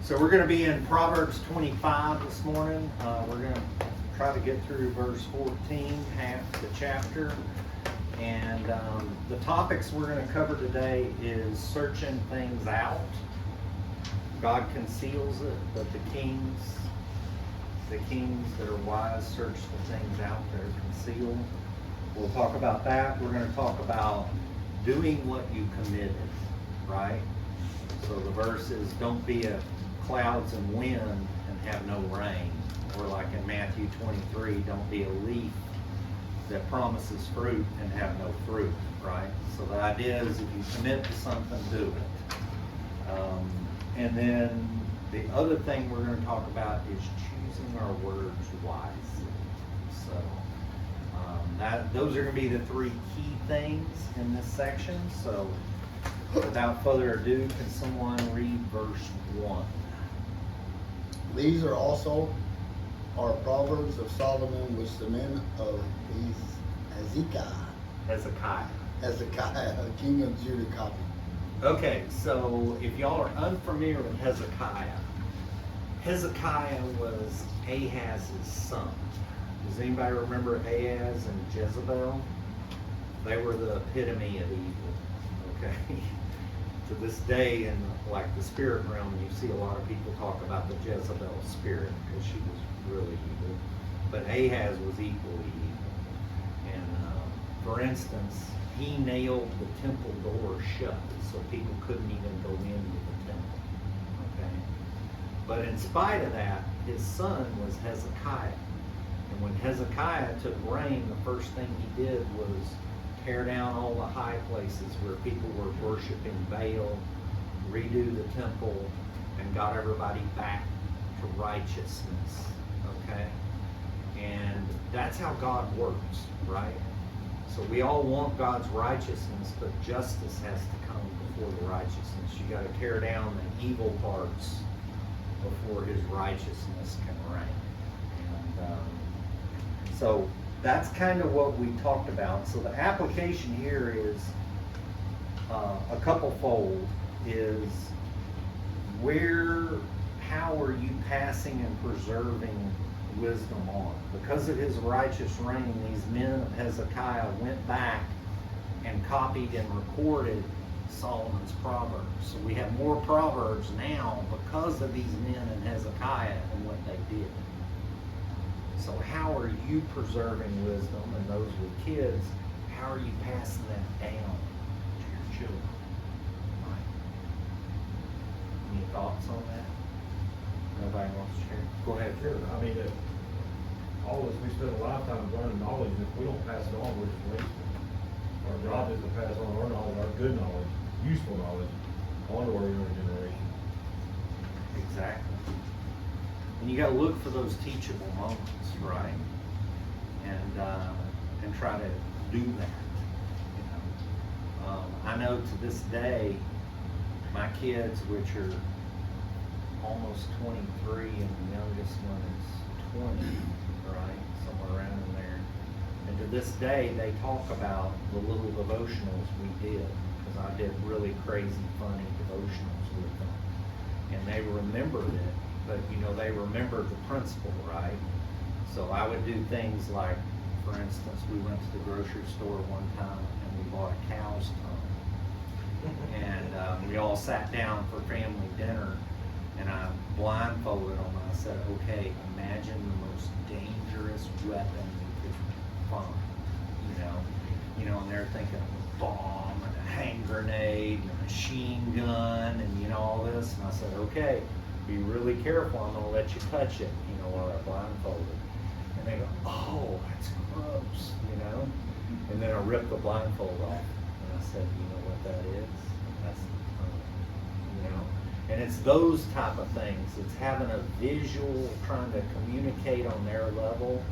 So we're going to be in Proverbs 25 this morning. We're going to try to get through verse 14, half the chapter. And the topics we're going to cover today is searching things out. God conceals it, but the kings that are wise search the things out that are concealed. We'll talk about that. We're going to talk about doing what you committed, right? So the verse is, don't be a clouds and wind and have no rain. Or like in Matthew 23, don't be a leaf that promises fruit and have no fruit, right? So the idea is if you commit to something, do it. And then the other thing we're going to talk about is choosing our words wisely. So those are going to be the three key things in this section. So without further ado, can someone read verse 1? These are also our Proverbs of Solomon, which the men of Hezekiah, king of Judah, copied. Okay, so if y'all are unfamiliar with Hezekiah, Hezekiah was Ahaz's son. Does anybody remember Ahaz and Jezebel? They were the epitome of evil, okay? To this day, in like the spirit realm, you see a lot of people talk about the Jezebel spirit because she was really evil. But Ahaz was equally evil. And for instance, he nailed the temple door shut so people couldn't even go into the temple. Okay? But in spite of that, his son was Hezekiah. And when Hezekiah took reign, the first thing he did was tear down all the high places where people were worshiping Baal, redo the temple, and got everybody back to righteousness, okay? And that's how God works, right? So we all want God's righteousness, but justice has to come before the righteousness. You got to tear down the evil parts before his righteousness can reign. And so that's kind of what we talked about. So the application here is a couple fold. Is how are you passing and preserving wisdom on? Because of his righteous reign, these men of Hezekiah went back and copied and recorded Solomon's Proverbs. So we have more Proverbs now because of these men in Hezekiah and what they did. So how are you preserving wisdom? And those with kids, how are you passing that down to your children? Right. Any thoughts on that? Nobody wants to share? Go ahead. Sure. I mean, all of us, we spend a lifetime learning knowledge, and if we don't pass it on, we're just wasting it. Our job is to pass on our knowledge, our good knowledge, useful knowledge, on to our younger generation. Exactly. And you got to look for those teachable moments, right? And try to do that. You know, I know to this day, my kids, which are almost 23, and the youngest one is 20, right, somewhere around in there. And to this day, they talk about the little devotionals we did, because I did really crazy, funny devotionals with them, and they remembered it. But, you know, they remember the principle, right? So I would do things like, for instance, we went to the grocery store one time and we bought a cow's tongue. And we all sat down for family dinner, and I blindfolded them. I said, okay, imagine the most dangerous weapon you could find, you know, and they're thinking of a bomb and a hand grenade and a machine gun and, you know, all this. And I said, okay, be really careful, I'm going to let you touch it, you know, while I blindfolded. And they go, oh, that's gross, you know? And then I ripped the blindfold off. And I said, you know what that is? That's the tongue, you know? And it's those type of things. It's having a visual, trying to communicate on their level.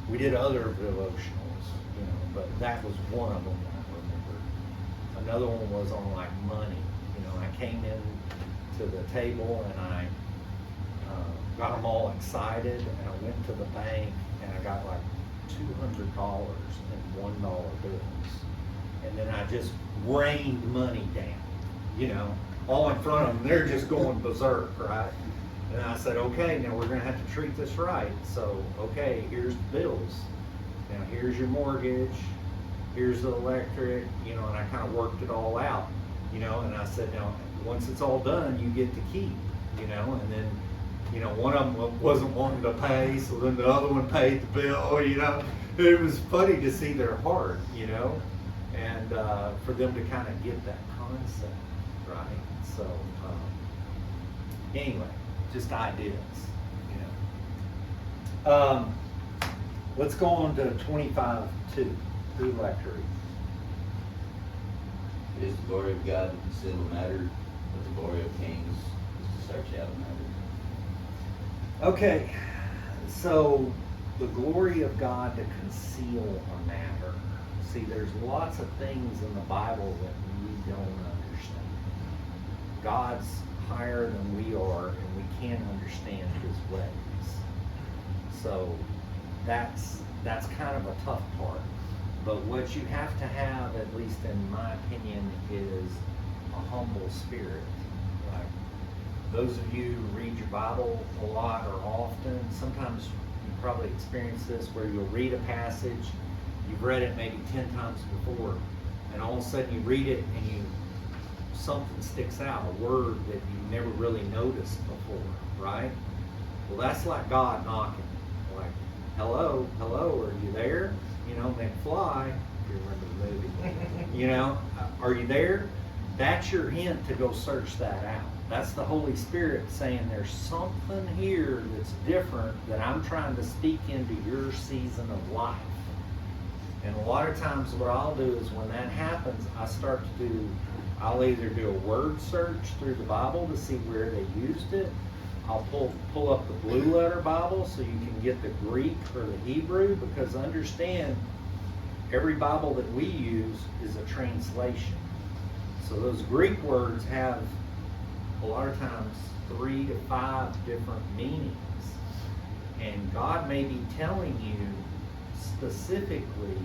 We did other devotionals, you know, but that was one of them that I remember. Another one was on like money. You know, I came in to the table and I got them all excited, and I went to the bank and I got like $200 in $1 bills, and then I just rained money down, you know, all in front of them, they're just going berserk, right? And I said, okay, now we're gonna have to treat this right. So, okay, here's the bills. Now, here's your mortgage, here's the electric, you know, and I kind of worked it all out, you know, and I said, now, once it's all done, you get to keep, you know, and then, you know, one of them wasn't wanting to pay, so then the other one paid the bill, you know. It was funny to see their heart, you know, and for them to kind of get that concept, right? So, anyway, just ideas, you know. Let's go on to 25-2. Who would like to read? It is the glory of God to conceal a matter, but the glory of kings is to search out a matter. Okay, so the glory of God to conceal a matter. See, there's lots of things in the Bible that we don't understand. God's higher than we are, and we can't understand His ways. So that's kind of a tough part. But what you have to have, at least in my opinion, is a humble spirit. Like those of you who read your Bible a lot or often, sometimes you probably experience this where you'll read a passage, you've read it maybe 10 times before, and all of a sudden you read it and something sticks out, a word that you never really noticed before, right? Well, that's like God knocking. Like, hello, are you there? You know, McFly, if you remember the movie, you know, are you there? That's your hint to go search that out. That's the Holy Spirit saying there's something here that's different that I'm trying to speak into your season of life. And a lot of times what I'll do is when that happens, I'll either do a word search through the Bible to see where they used it. I'll pull up the Blue Letter Bible so you can get the Greek or the Hebrew, because understand, every Bible that we use is a translation. So those Greek words have a lot of times 3 to 5 different meanings. And God may be telling you specifically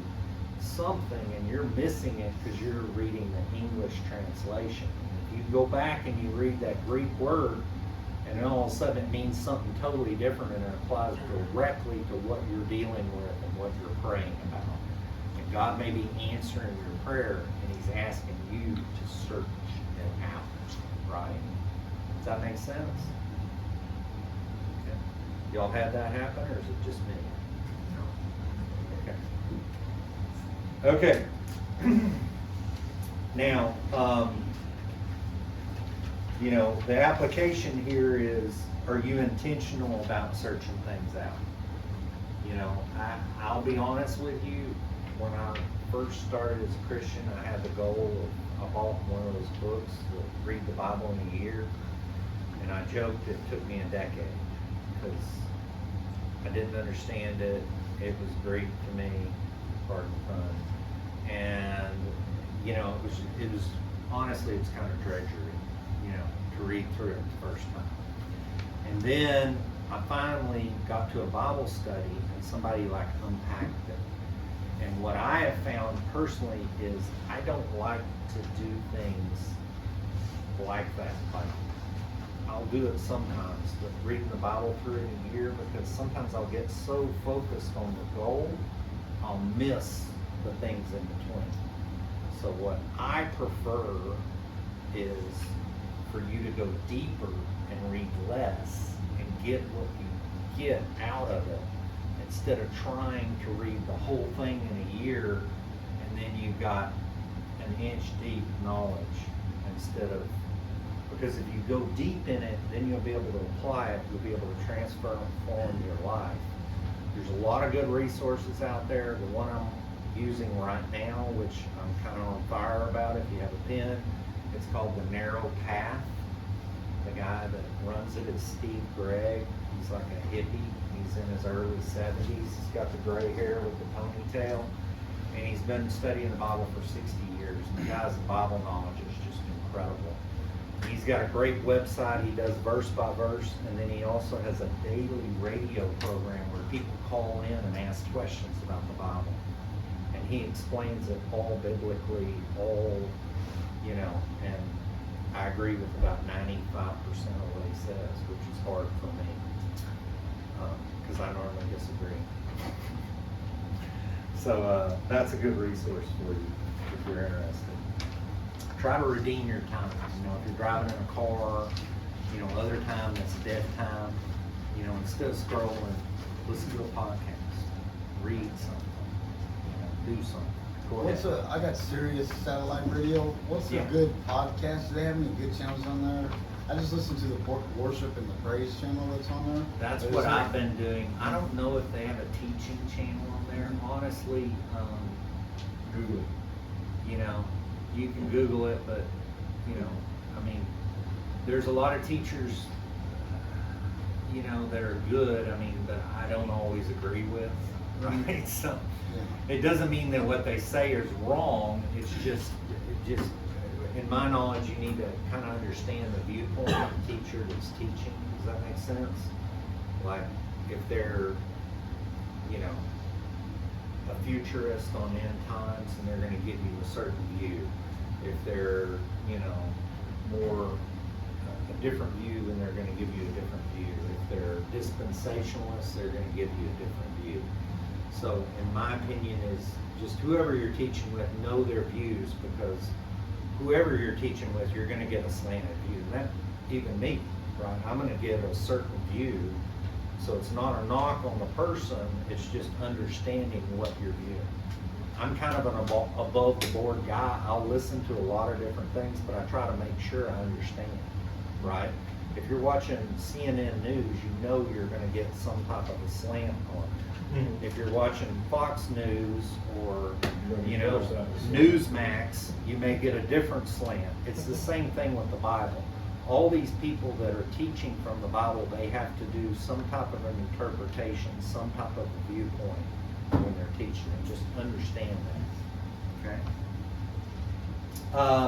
something and you're missing it because you're reading the English translation. If you go back and you read that Greek word, and then all of a sudden it means something totally different and it applies directly to what you're dealing with and what you're praying about. And God may be answering your prayer and He's asking you to search it out, right? Does that make sense? Okay. Y'all had that happen, or is it just me? Okay. Okay. Now, you know, the application here is, are you intentional about searching things out? You know, I'll be honest with you, when I first started as a Christian, I had the goal of, I bought one of those books, Read the Bible in a Year, and I joked it took me a decade, because I didn't understand it. It was Greek to me, pardon the pun, and, you know, it was honestly, it's kind of drudgery, you know, to read through it the first time. And then I finally got to a Bible study and somebody like unpacked it. And what I have found personally is I don't like to do things like that. Like, I'll do it sometimes, but reading the Bible through in a year, because sometimes I'll get so focused on the goal, I'll miss the things in between. So what I prefer is for you to go deeper and read less and get what you get out of it, instead of trying to read the whole thing in a year and then you've got an inch deep knowledge instead of, because if you go deep in it, then you'll be able to apply it, you'll be able to transform your life. There's a lot of good resources out there. The one I'm using right now, which I'm kind of on fire about, if you have a pen, it's called The Narrow Path. The guy that runs it is Steve Gregg. He's like a hippie. He's in his early 70s. He's got the gray hair with the ponytail. And he's been studying the Bible for 60 years. And the guy's Bible knowledge is just incredible. He's got a great website. He does verse by verse. And then he also has a daily radio program where people call in and ask questions about the Bible. And he explains it all biblically, all, you know, and I agree with about 95% of what he says, which is hard for me, because I normally disagree. So that's a good resource for you if you're interested. Try to redeem your time. You know, if you're driving in a car, you know, other time that's dead time, you know, instead of scrolling, listen to a podcast, read something, you know, do something. Go ahead. I got Sirius satellite radio. What's a Yeah. good podcast? Do they have any good channels on there? I just listen to the worship and the praise channel that's on there. That's Is what there- I've been doing. I don't know if they have a teaching channel on there, honestly. Google it. You know, you can Google it, but, you know, I mean, there's a lot of teachers, you know, that are good, I mean, that I don't always agree with, right? So, Yeah. it doesn't mean that what they say is wrong, it's just, in my knowledge, you need to kind of understand the viewpoint of the teacher that's teaching. Does that make sense? Like, if they're, you know, a futurist on end times and they're gonna give you a certain view. If they're, you know, more, a different view, then they're gonna give you a different view. If they're dispensationalists, they're gonna give you a different view. So, in my opinion, is just whoever you're teaching with, know their views, because whoever you're teaching with, you're gonna get a slanted view. And that, even me, right? I'm gonna give a certain view, so it's not a knock on the person, it's just understanding what you're viewing. I'm kind of an above the board guy. I'll listen to a lot of different things, but I try to make sure I understand, right? If you're watching CNN News, you know you're gonna get some type of a slant on it. If you're watching Fox News or, you know, Newsmax, you may get a different slant. It's the same thing with the Bible. All these people that are teaching from the Bible, they have to do some type of an interpretation, some type of a viewpoint when they're teaching it. Just understand that,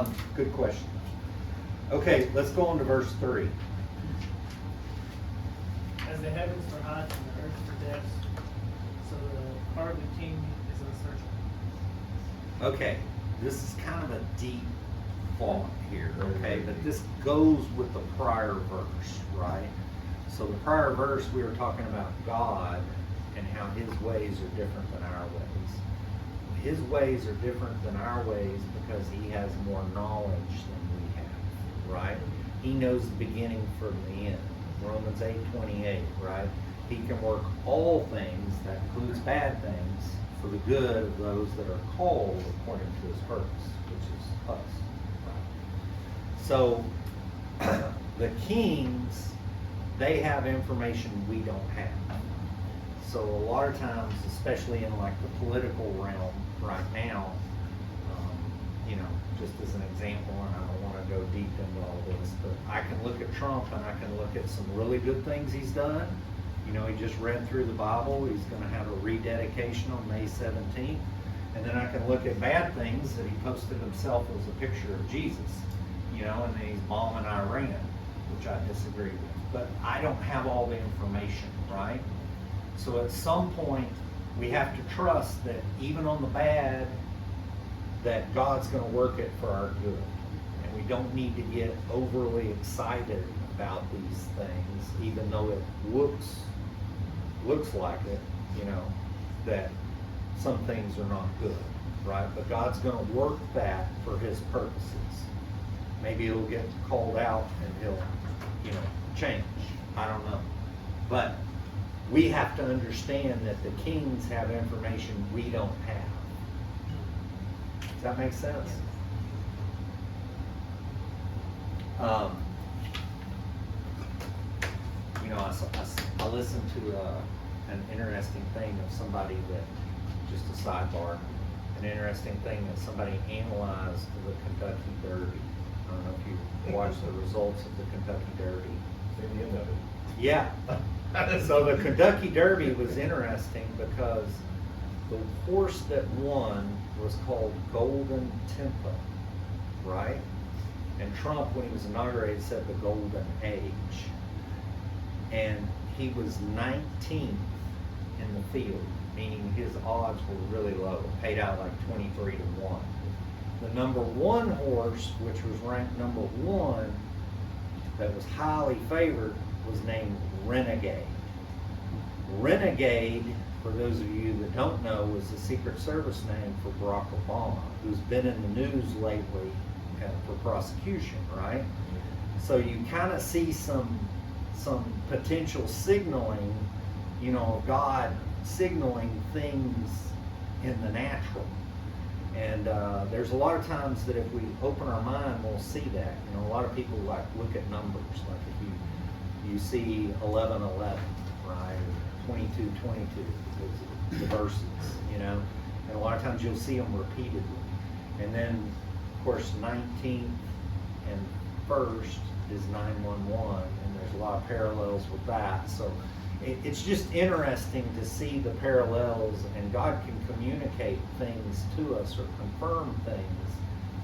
okay? Good question. Okay, let's go on to verse 3. As the heavens for height and the earth for depths, so the heart of the king is unsearchable. Okay, this is kind of a deep thought here, okay? But this goes with the prior verse, right? So the prior verse, we were talking about God and how his ways are different than our ways. His ways are different than our ways because he has more knowledge than we have, right? He knows the beginning from the end. Romans 8:28, right? He can work all things, that includes bad things, for the good of those that are called according to his purpose, which is us. So, the kings, they have information we don't have. So a lot of times, especially in like the political realm right now, you know, just as an example, and I don't want to go deep into all this, but I can look at Trump and I can look at some really good things he's done. You know, he just read through the Bible. He's going to have a rededication on May 17th. And then I can look at bad things that he posted himself as a picture of Jesus, you know, and then he's bombing Iran, which I disagree with. But I don't have all the information, right? So at some point, we have to trust that even on the bad, that God's going to work it for our good. And we don't need to get overly excited about these things, even though it looks like it, you know, that some things are not good, right? But God's going to work that for his purposes. Maybe he'll get called out and he'll, you know, change. I don't know. But we have to understand that the kings have information we don't have. Does that make sense? You know, I listened to an interesting thing of somebody that, just a sidebar, an interesting thing that somebody analyzed the Kentucky Derby. I don't know if you watched the results of the Kentucky Derby. At the end of it. Yeah. So the Kentucky Derby was interesting because the horse that won was called Golden Tempo, right? And Trump, when he was inaugurated, said the Golden Age. And he was 19th in the field, meaning his odds were really low, paid out like 23 to 1. The number one horse, which was ranked number one, that was highly favored, was named Renegade. Renegade, for those of you that don't know, was the Secret Service name for Barack Obama, who's been in the news lately for prosecution, right? So you kind of see some potential signaling, you know, of God signaling things in the natural. And there's a lot of times that if we open our mind, we'll see that. You know, a lot of people like look at numbers, like if you see 11:11, right, or 22:22, because of the verses, you know, and a lot of times you'll see them repeatedly. And then, of course, 19th and 1st is 911, and there's a lot of parallels with that. So it's just interesting to see the parallels, and God can communicate things to us or confirm things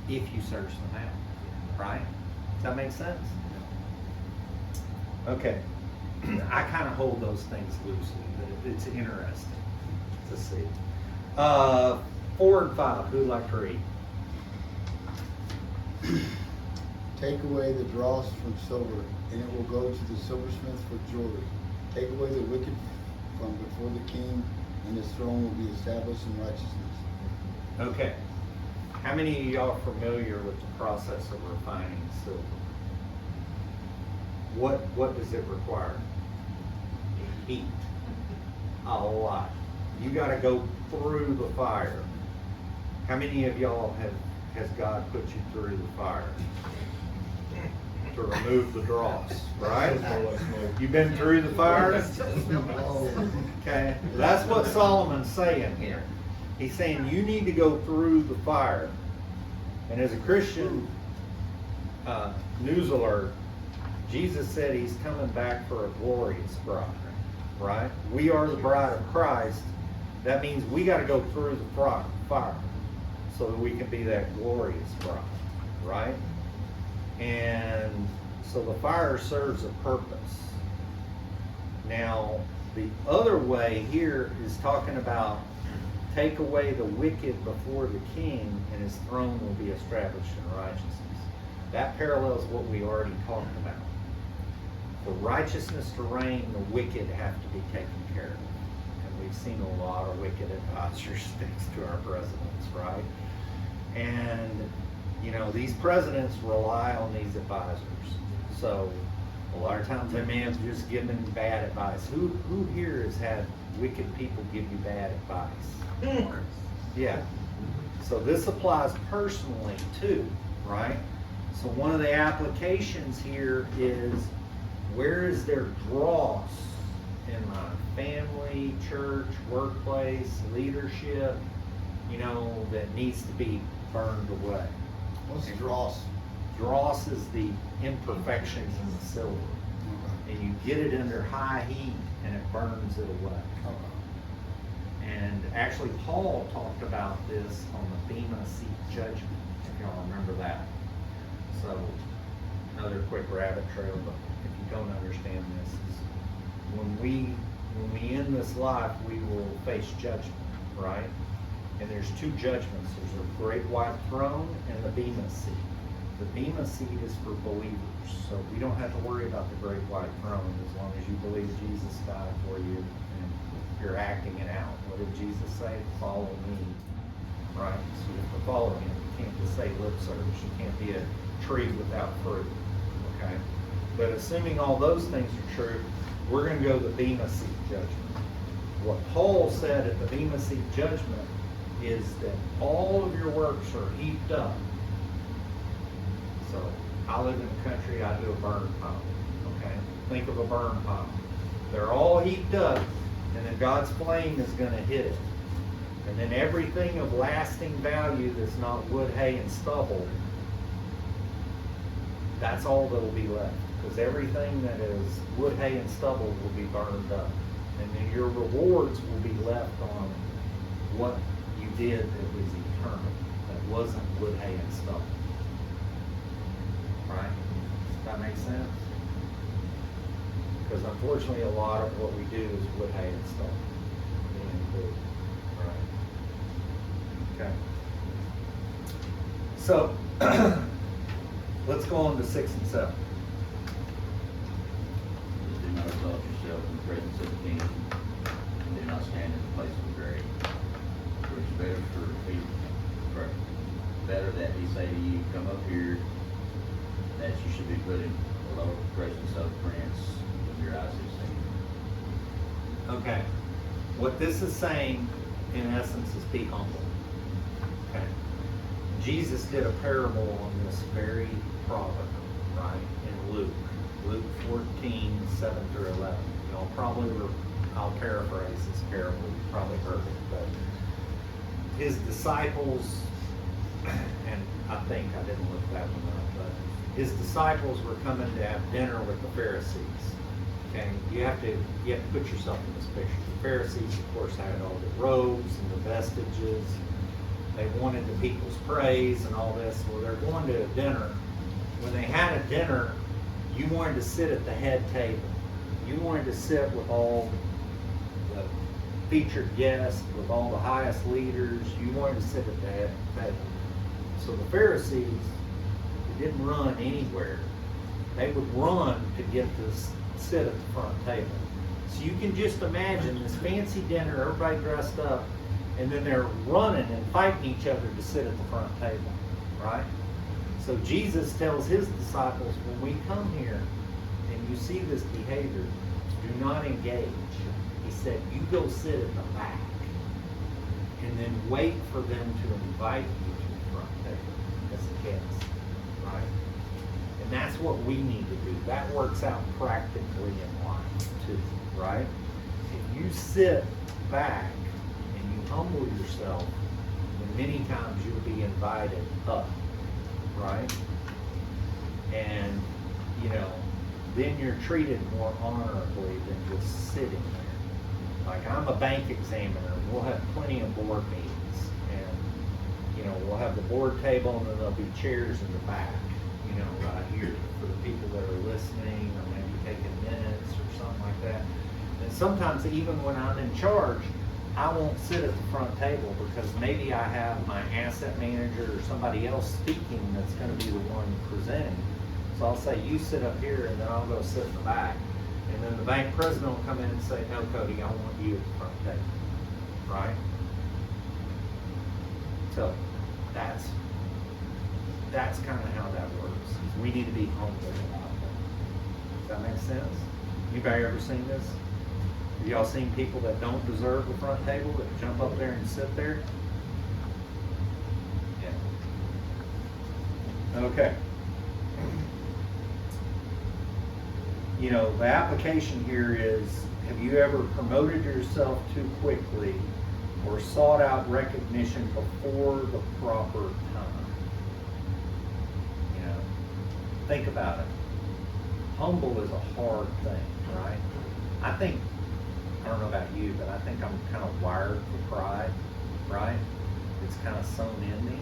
if you search them out, right? Does that make sense? Okay. I kind of hold those things loosely, but it's interesting to see. 4 and 5, who'd like to read? Take away the dross from silver, and it will go to the silversmith for jewelry. Take away the wicked from before the king, and his throne will be established in righteousness. Okay. How many of y'all are familiar with the process of refining silver? What does it require? Heat. A lot. You got to go through the fire. How many of y'all has God put you through the fire to remove the dross, right? You've been through the fire? Okay, that's what Solomon's saying here. He's saying you need to go through the fire. And as a Christian, news alert, Jesus said he's coming back for a glorious bride, right? We are the bride of Christ. That means we got to go through the fire so that we can be that glorious bride, right? And so the fire serves a purpose. Now, the other way here is talking about take away the wicked before the king, and his throne will be established in righteousness. That parallels what we already talked about. For righteousness to reign, the wicked have to be taken care of. And we've seen a lot of wicked advisors thanks to our presidents, right? And, you know, these presidents rely on these advisors. So a lot of times they may have just given bad advice. Who here has had wicked people give you bad advice? Yeah. So this applies personally too, right? So one of the applications here is, where is there dross in my family, church, workplace, leadership, you know, that needs to be burned away? What's dross? Dross is the imperfections in the silver. Okay. And you get it under high heat and it burns it away. Okay. And actually Paul talked about this on the Bema Seat judgment, if y'all remember that. So another quick rabbit trail, but if you don't understand this, is when we end this life, we will face judgment, right? And there's two judgments. There's a great white throne and the Bema Seat. The Bema Seat is for believers, so we don't have to worry about the great white throne as long as you believe Jesus died for you and you're acting it out. What did Jesus say? Follow me, right? So you have to follow him. You can't just say lip service. You can't be a tree without fruit, okay? But assuming all those things are true, we're going to go to the Bema Seat judgment. What Paul said at the Bema Seat judgment is that all of your works are heaped up. So I live in the country, I do a burn pile, okay? Think of a burn pile. They're all heaped up, and then God's flame is going to hit it. And then everything of lasting value that's not wood, hay, and stubble, that's all that will be left. Because everything that is wood, hay, and stubble will be burned up. And then your rewards will be left on what you did that was eternal, that wasn't wood, hay, and stubble. Right? Does that make sense? Because unfortunately a lot of what we do is wood, hay, and stubble. Right? Okay. So, let's go on to 6 and 7. Do not exalt yourself in the presence of the king, and do not stand in the place of the great. For it's better that he say to you, come up here, that you should be put in the lower presence of the prince when your eyes have seen. Okay. What this is saying, in essence, is be humble. Okay. Jesus did a parable on this very proverb, right, in Luke 14, 7 through 11. Y'all probably I'll paraphrase this parable, you've probably heard it, but his disciples, and I think I didn't look that one up, but his disciples were coming to have dinner with the Pharisees. Okay, you have to put yourself in this picture. The Pharisees, of course, had all the robes and the vestiges. They wanted the people's praise and all this. Well, they're going to a dinner. When they had a dinner, you wanted to sit at the head table. You wanted to sit with all the featured guests, with all the highest leaders. You wanted to sit at the head table. So the Pharisees didn't run anywhere. They would run to get to sit at the front table. So you can just imagine this fancy dinner, everybody dressed up, and then they're running and fighting each other to sit at the front table, right? So Jesus tells his disciples, when we come here and you see this behavior, do not engage. He said, you go sit at the back and then wait for them to invite you to the front table as a guest, right? And that's what we need to do. That works out practically in life too, right? If you sit back and you humble yourself, then many times you'll be invited up, right? And, then you're treated more honorably than just sitting there. Like, I'm a bank examiner, and we'll have plenty of board meetings, and, we'll have the board table, and then there'll be chairs in the back, right here for the people that are listening, or maybe taking minutes or something like that. And sometimes, even when I'm in charge, I won't sit at the front table because maybe I have my asset manager or somebody else speaking that's going to be the one presenting. So I'll say, you sit up here, and then I'll go sit in the back. And then the bank president will come in and say, no, Cody, I want you at the front table, right? So that's kind of how that works. We need to be humble about that. Does that make sense? Anybody ever seen this? Have y'all seen people that don't deserve the front table that jump up there and sit there? Yeah. Okay. The application here is, have you ever promoted yourself too quickly or sought out recognition before the proper time? Think about it. Humble is a hard thing, right? I don't know about you, but I think I'm kind of wired for pride, right? It's kind of sewn in me.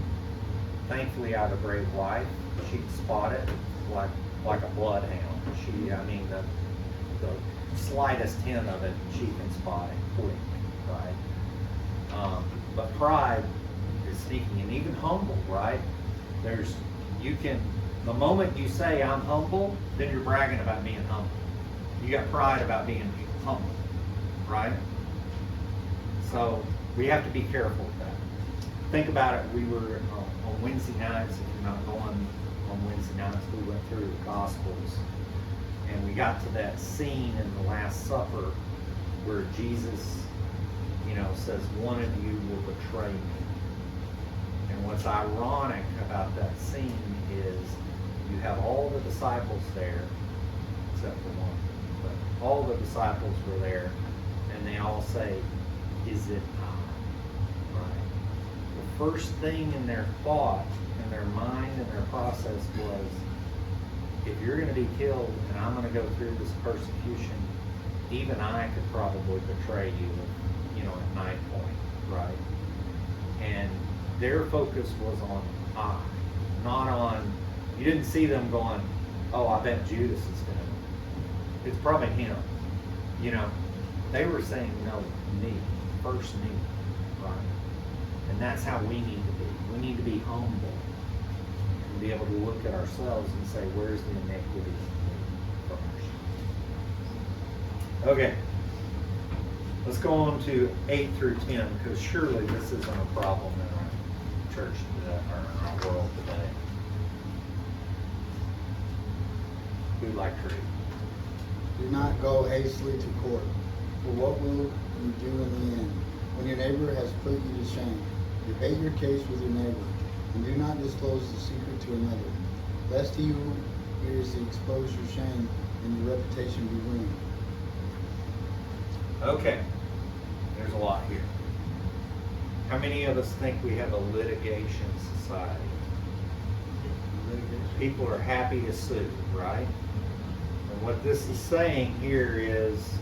Thankfully, I have a great wife. She can spot it like a bloodhound. The slightest hint of it, she can spot it quick, right? But pride is sneaking, and even humble, right? The moment you say I'm humble, then you're bragging about being humble. You got pride about being humble, right? So we have to be careful with that. Think about it. We were on Wednesday nights, if you're not going on Wednesday nights, we went through the Gospels, and we got to that scene in the Last Supper where Jesus, says, one of you will betray me. And what's ironic about that scene is you have all the disciples there, except for one, but all the disciples were there, and they all say, is it I? Right? The first thing in their thought, in their mind, and their process was, if you're going to be killed and I'm going to go through this persecution, even I could probably betray you, at night point, right? And their focus was on I, not on, you didn't see them going, oh, I bet Judas is going to, it's probably him. They were saying, no, me, first me, right? And that's how we need to be. We need to be humble, be able to look at ourselves and say, where's the iniquity first? Okay. Let's go on to 8 through 10, because surely this isn't a problem in our church today, or in our world today. Who'd like to read? Do not go hastily to court, for what will you do in the end? When your neighbor has put you to shame, debate your case with your neighbor, and do not disclose the secret to another, lest he who hears you expose your shame and your reputation be ruined. Okay, there's a lot here. How many of us think we have a litigation society? People are happy to sue, right? And what this is saying here is,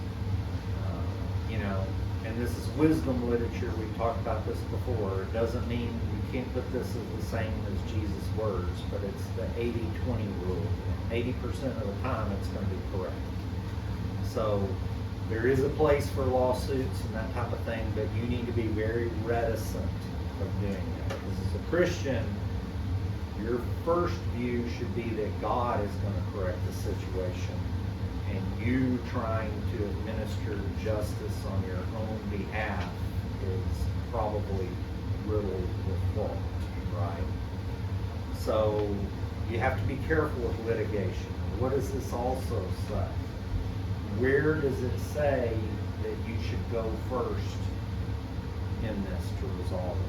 and this is wisdom literature, we've talked about this before. It doesn't mean you can't put this as the same as Jesus' words, but it's the 80-20 rule. 80% of the time it's going to be correct. So there is a place for lawsuits and that type of thing, but you need to be very reticent of doing that. Because as a Christian, your first view should be that God is going to correct the situation, and you trying to administer justice on your own behalf is probably riddled with fault, right? So you have to be careful with litigation. What does this also say? Where does it say that you should go first in this to resolve it?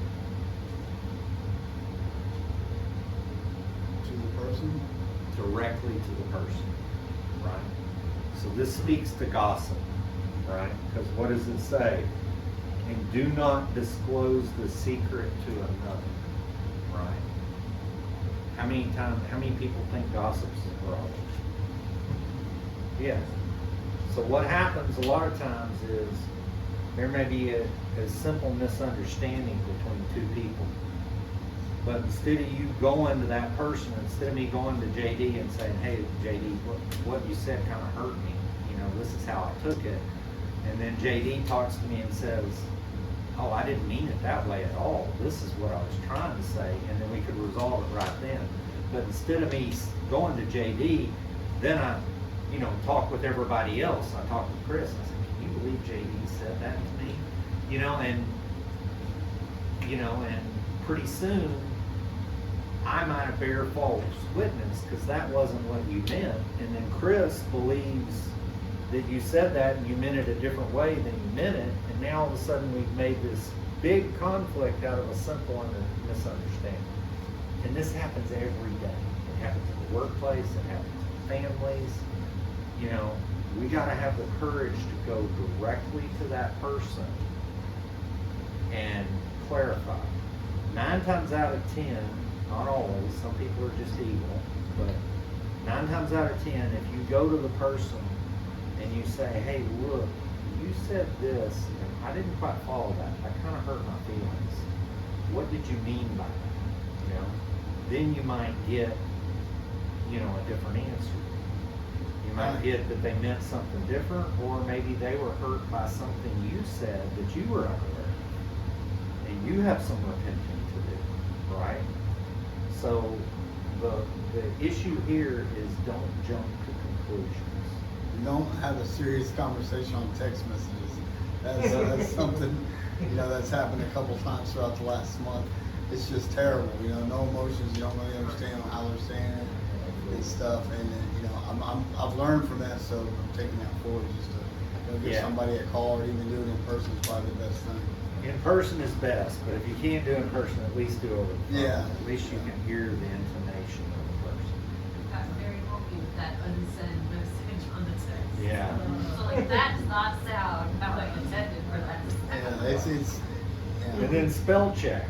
To the person? Directly to the person, right? So this speaks to gossip, right? Because what does it say? And do not disclose the secret to another, right? How many people think gossip's a problem? Yes. So what happens a lot of times is there may be a simple misunderstanding between two people. But instead of you going to that person, instead of me going to JD and saying, hey, JD, what you said kind of hurt me. This is how I took it. And then JD talks to me and says, oh, I didn't mean it that way at all. This is what I was trying to say. And then we could resolve it right then. But instead of me going to JD, then I, talk with everybody else. I talked to Chris. I said, can you believe JD said that to me? And pretty soon, I might have bear false witness because that wasn't what you meant. And then Chris believes that you said that and you meant it a different way than you meant it. And now all of a sudden we've made this big conflict out of a simple misunderstanding. And this happens every day. It happens in the workplace. It happens in families. We got to have the courage to go directly to that person and clarify. 9 times out of 10, not always, some people are just evil, but 9 times out of 10, if you go to the person and you say, hey, look, you said this, and I didn't quite follow that. That kind of hurt my feelings. What did you mean by that? Then you might get, a different answer. You might get that they meant something different, or maybe they were hurt by something you said that you were unaware of. And you have some repenting to do, right? So the issue here is don't jump to conclusions. Don't have a serious conversation on text messages. That's something, that's happened a couple times throughout the last month. It's just terrible, no emotions. You don't really understand how they're saying it and stuff. And I've learned from that, so I'm taking that forward just to give somebody a call, or even do it in person is probably the best thing. In person is best, but if you can't do it in person, at least do it over the phone. Yeah. At least you can hear the intonation of the person. Got very happy with that unsend message on the text. Yeah. So that does not sound how I intended for that to sound. Yeah, And then spell check,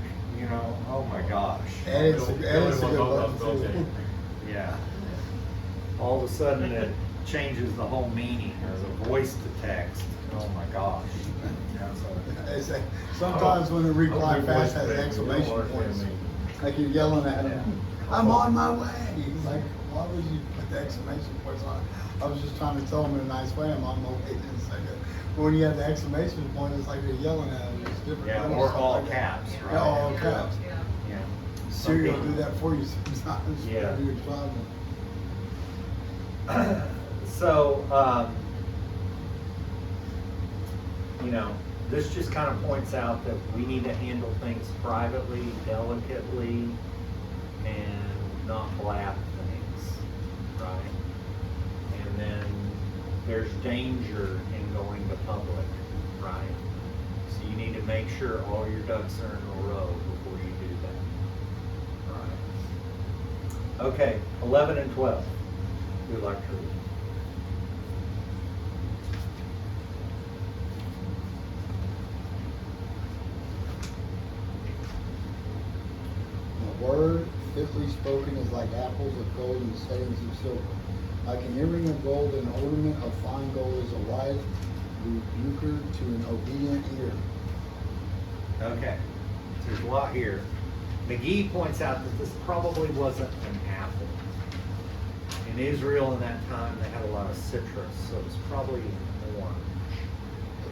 oh my gosh. Edit's a good button too. Yeah. All of a sudden it changes the whole meaning. There's a voice to text. Oh my gosh. Sometimes when the reply fast has exclamation points, like you're yelling at him, I'm on my way. He's like, why would you put the exclamation points on? I was just trying to tell him in a nice way, I'm on my way. It's like but when you have the exclamation point, it's like you're yelling at him. It's different. Yeah, or all caps, right? Yeah, all caps. Yeah. Siri will people- do that for you sometimes. Yeah. You're driving. So, you know, this just kind of points out that we need to handle things privately, delicately, and not blab things, right? And then there's danger in going to public, right? So you need to make sure all your ducks are in a row before you do that, right? Okay, 11 and 12. Who would like to read? A word fitly spoken is like apples of gold and settings of silver. Like an earring of gold and an ornament of fine gold is a wise rebuker to an obedient ear. Okay, so there's a lot here. McGee points out that this probably wasn't an apple. In Israel in that time, they had a lot of citrus, so it's probably an orange.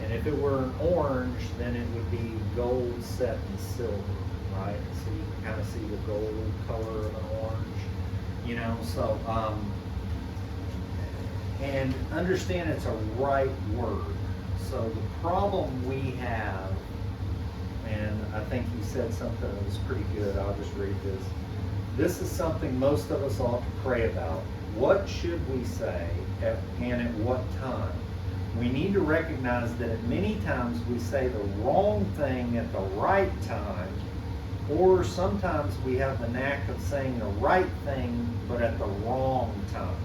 And if it were an orange, then it would be gold set in silver, right? So you can kind of see the gold color of an orange, you know, so, and understand it's a right word. So the problem we have, and I think he said something that was pretty good, I'll just read this. This is something most of us ought to pray about. What should we say and at what time? We need to recognize that at many times we say the wrong thing at the right time, or sometimes we have the knack of saying the right thing but at the wrong time.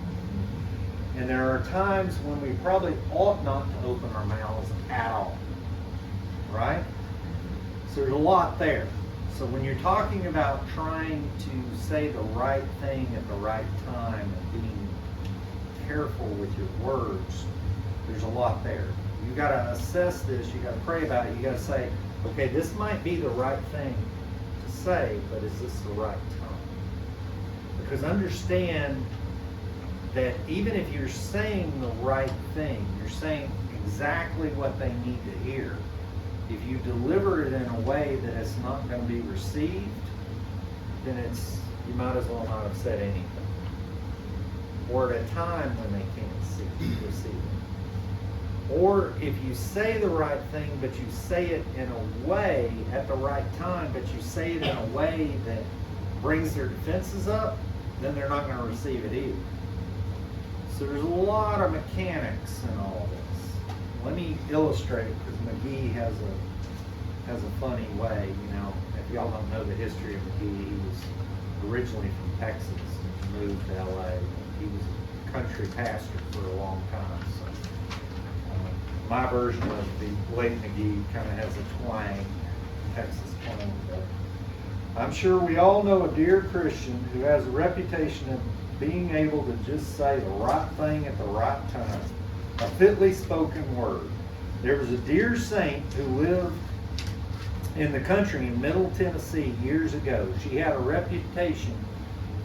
And there are times when we probably ought not to open our mouths at all, right? So there's a lot there. So when you're talking about trying to say the right thing at the right time and being careful with your words, there's a lot there. You got to assess this. You got to pray about it. You got to say, okay, this might be the right thing to say, but is this the right time? Because understand that even if you're saying the right thing, you're saying exactly what they need to hear. If you deliver it in a way that it's not going to be received, then you might as well not have said anything. Or at a time when they can't receive it. Or if you say the right thing, but you say it in a way at the right time, but you say it in a way that brings their defenses up, then they're not going to receive it either. So there's a lot of mechanics in all this. Let me illustrate, because McGee has a funny way, you know. If y'all don't know the history of McGee, he was originally from Texas and moved to LA. He was a country pastor for a long time. So my version of the late McGee kind of has a twang, Texas twang. But I'm sure we all know a dear Christian who has a reputation of being able to just say the right thing at the right time. A fitly spoken word. There was a dear saint who lived in the country in Middle Tennessee years ago. She had a reputation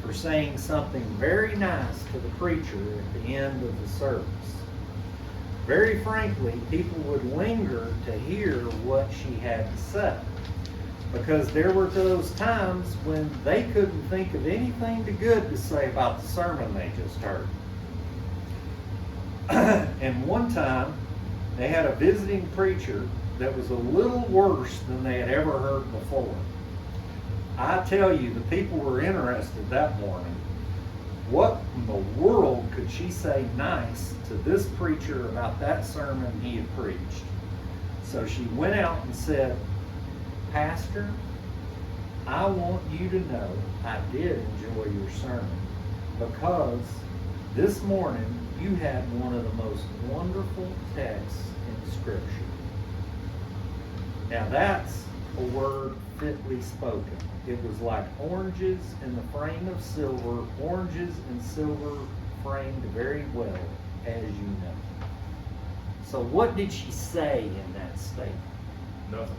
for saying something very nice to the preacher at the end of the service. Very frankly, people would linger to hear what she had to say, because there were those times when they couldn't think of anything good to say about the sermon they just heard. And one time, they had a visiting preacher that was a little worse than they had ever heard before. I tell you, the people were interested that morning. What in the world could she say nice to this preacher about that sermon he had preached? So she went out and said, Pastor, I want you to know I did enjoy your sermon, because this morning you had one of the most wonderful texts in Scripture. Now that's a word fitly spoken. It was like oranges in the frame of silver, oranges and silver framed very well, as you know. So what did she say in that statement? Nothing.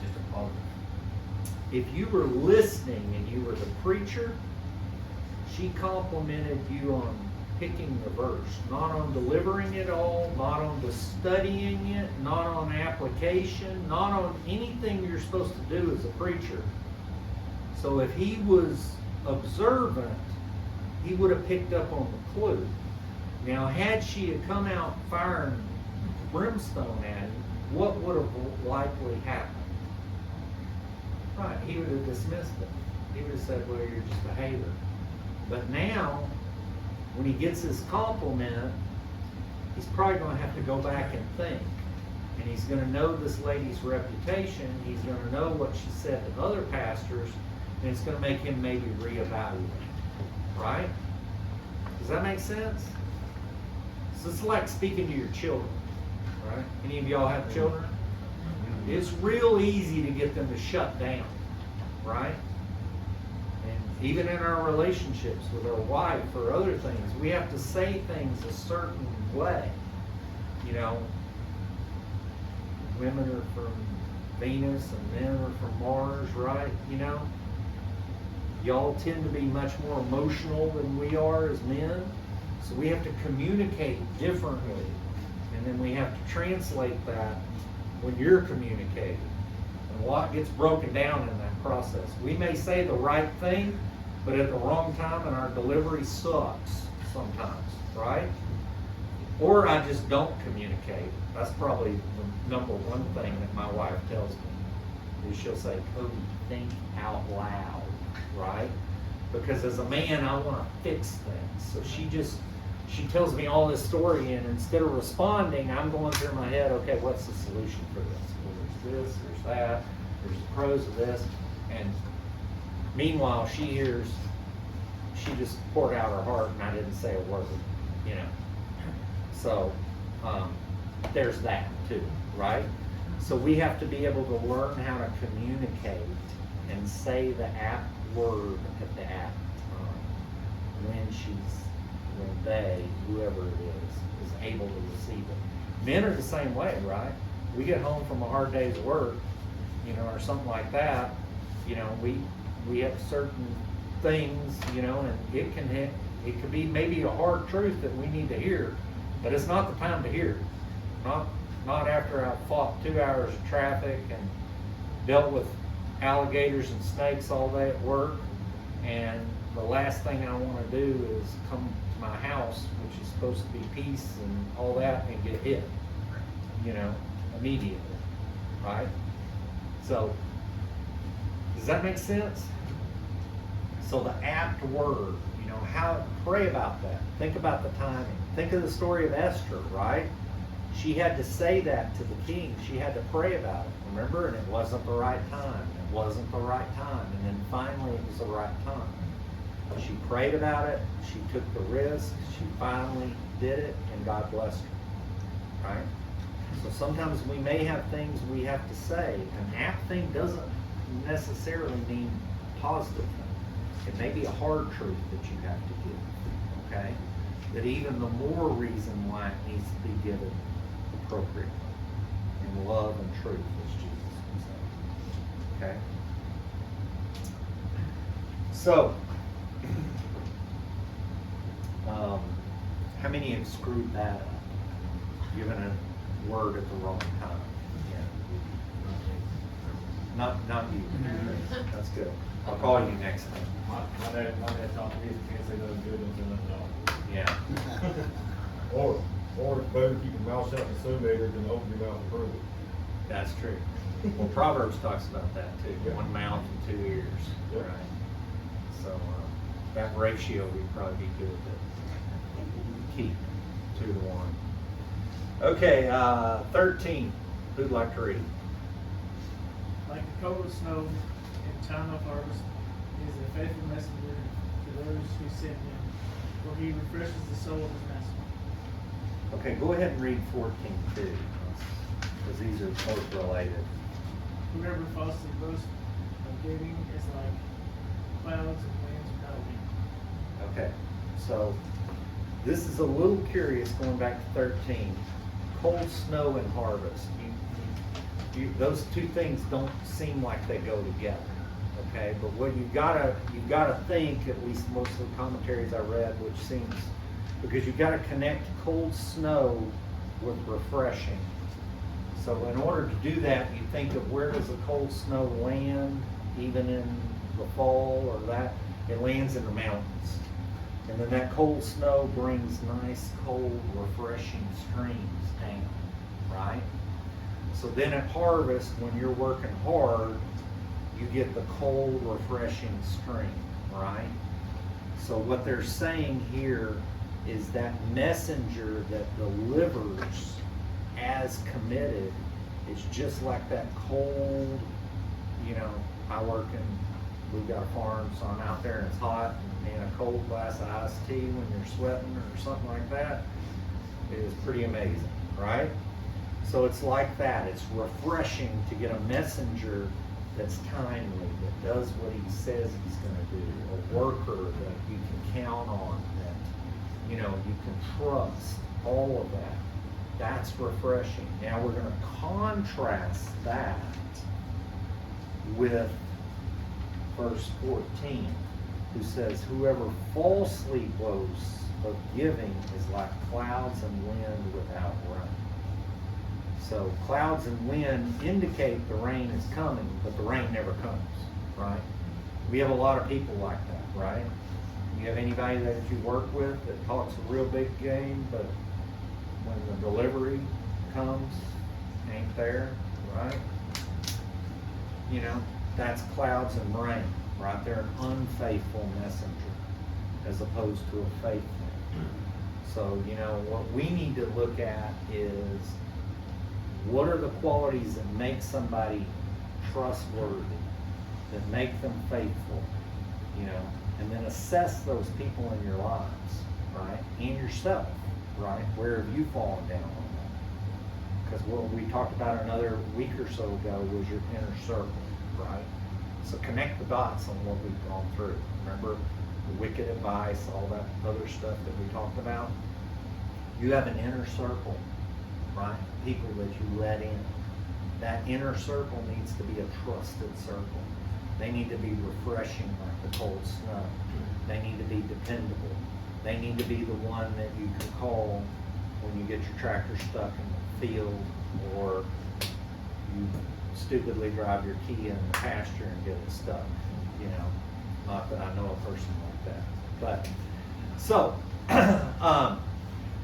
Just a positive. If you were listening and you were the preacher, she complimented you on picking the verse, not on delivering it all, not on the studying it, not on application, not on anything you're supposed to do as a preacher. So if he was observant, he would have picked up on the clue. Now, had she had come out firing brimstone at him, what would have likely happened? Right, he would have dismissed it. He would have said, well, you're just a hater. But now, when he gets his compliment, he's probably going to have to go back and think. And he's going to know this lady's reputation. He's going to know what she said to other pastors. And it's going to make him maybe reevaluate. Right? Does that make sense? So it's like speaking to your children. Right? Any of y'all have children? It's real easy to get them to shut down. Right? And even in our relationships with our wife or other things, we have to say things a certain way. You know, women are from Venus and men are from Mars, right? You know, y'all tend to be much more emotional than we are as men, so we have to communicate differently, and then we have to translate that when you're communicating. And what gets broken down in that process. We may say the right thing, but at the wrong time, and our delivery sucks sometimes, right? Or I just don't communicate. That's probably the number one thing that my wife tells me. Is she'll say, Cody, think out loud, right? Because as a man, I want to fix things. So she tells me all this story, and instead of responding, I'm going through my head, okay, what's the solution for this? Well, there's this, there's that, there's the pros of this. And meanwhile, she just poured out her heart, and I didn't say a word, you know. So, there's that too, right? So we have to be able to learn how to communicate and say the apt word at the apt time when they, whoever it is able to receive it. Men are the same way, right? We get home from a hard day's work, you know, or something like that, you know, we have certain things, you know, and it could be maybe a hard truth that we need to hear, but it's not the time to hear it. Not after I've fought 2 hours of traffic and dealt with alligators and snakes all day at work, and the last thing I want to do is come to my house, which is supposed to be peace and all that, and get hit, you know, immediately, right? So, does that make sense? So the apt word, you know, pray about that. Think about the timing. Think of the story of Esther, right? She had to say that to the king. She had to pray about it, remember? And it wasn't the right time. It wasn't the right time. And then finally it was the right time. She prayed about it. She took the risk. She finally did it, and God blessed her, right? So sometimes we may have things we have to say. An apt thing doesn't necessarily mean positive thing. It may be a hard truth that you have to give, okay? That even the more reason why it needs to be given appropriately in love and truth, as Jesus would say, okay? So, how many have screwed that up? Given a word at the wrong time? Yeah. Not you. That's good. I'll call you next time. My dad taught me if you can't say nothing good, don't say nothing at all. Yeah. Or it's better to keep your mouth shut and assume better than open your mouth and prove it. That's true. Well, Proverbs talks about that too. Yeah. 1 mouth and 2 ears. Yeah. Right. So that ratio would probably be good to keep 2 to 1. Okay, 13. Who'd like to read? Like a coat of snow in time of harvest, he is a faithful messenger to those who send him, for he refreshes the soul of his master. Okay, go ahead and read 14 too, because these are both related. Whoever falsely boasts of giving is like clouds and winds without wind. Okay, so this is a little curious going back to 13. Cold snow and harvest. Those two things don't seem like they go together. Okay, but what you've got to think, at least most of the commentaries I read, which seems because you've got to connect cold snow with refreshing. So in order to do that, you think of where does the cold snow land, even in the fall or that, it lands in the mountains. And then that cold snow brings nice, cold, refreshing streams down, right? So then at harvest, when you're working hard, you get the cold, refreshing stream, right? So what they're saying here is that messenger that delivers as committed is just like that cold, you know, I work in, we've got a farm, so I'm out there and it's hot, and a cold glass of iced tea when you're sweating or something like that is pretty amazing, right? So it's like that. It's refreshing to get a messenger that's timely, that does what he says he's gonna do, a worker that you can count on, that, you know, you can trust, all of that. That's refreshing. Now we're gonna contrast that with verse 14, who says, whoever falsely boasts of giving is like clouds and wind without rain. So clouds and wind indicate the rain is coming, but the rain never comes, right? We have a lot of people like that, right? You have anybody that you work with that talks a real big game, but when the delivery comes, ain't there, right? You know, that's clouds and rain, right? They're an unfaithful messenger as opposed to a faithful. So, you know, what we need to look at is what are the qualities that make somebody trustworthy, that make them faithful, you know, and then assess those people in your lives, right? And yourself, right? Where have you fallen down on that? Because what we talked about another week or so ago was your inner circle, right? So connect the dots on what we've gone through. Remember the wicked advice, all that other stuff that we talked about? You have an inner circle, right? People that you let in. That inner circle needs to be a trusted circle. They need to be refreshing like the cold snow. They need to be dependable. They need to be the one that you can call when you get your tractor stuck in the field, or you stupidly drive your key in the pasture and get it stuck. You know, not that I know a person like that. But so,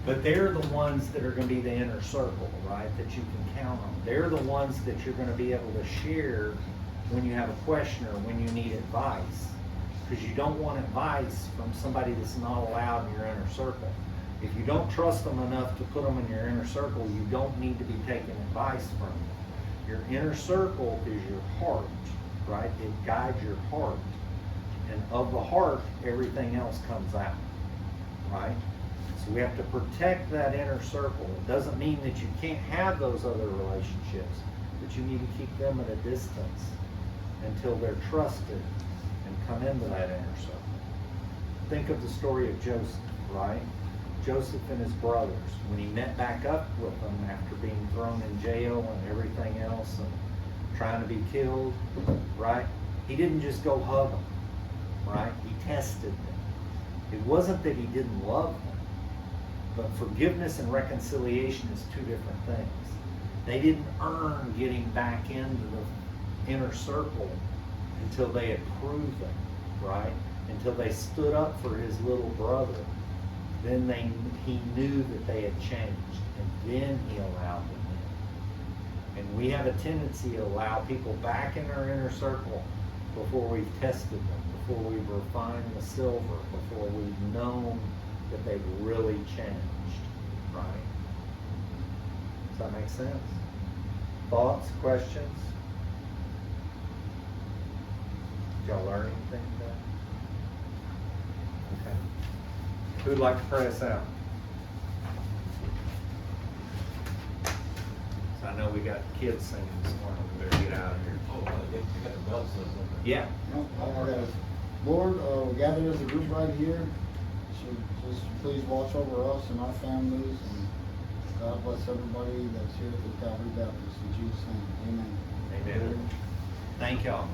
but they're the ones that are going to be the inner circle, right? That you can count on. They're the ones that you're going to be able to share when you have a question or when you need advice. Because you don't want advice from somebody that's not allowed in your inner circle. If you don't trust them enough to put them in your inner circle, you don't need to be taking advice from them. Your inner circle is your heart, right? It guides your heart. And of the heart, everything else comes out, right? So we have to protect that inner circle. It doesn't mean that you can't have those other relationships, but you need to keep them at a distance until they're trusted and come into that inner circle. Think of the story of Joseph, right? Joseph and his brothers, when he met back up with them after being thrown in jail and everything else and trying to be killed, right? He didn't just go hug them, right? He tested them. It wasn't that he didn't love them, but forgiveness and reconciliation is two different things. They didn't earn getting back into the inner circle until they had proved them, right? Until they stood up for his little brother. Then he knew that they had changed, and then he allowed them in. And we have a tendency to allow people back in our inner circle before we've tested them, before we've refined the silver, before we've known that they've really changed, right? Does that make sense? Thoughts, questions? Did y'all learn anything today? Okay. Who'd like to pray us out? So I know we got kids singing this morning. We better get out of here. Oh, you got the bells or something. Yeah. No, I got it. Lord, we gathered as a group right here. So just please watch over us and our families, and God bless everybody that's here at the Calvary Baptist. In Jesus' name, amen. Amen. Thank y'all.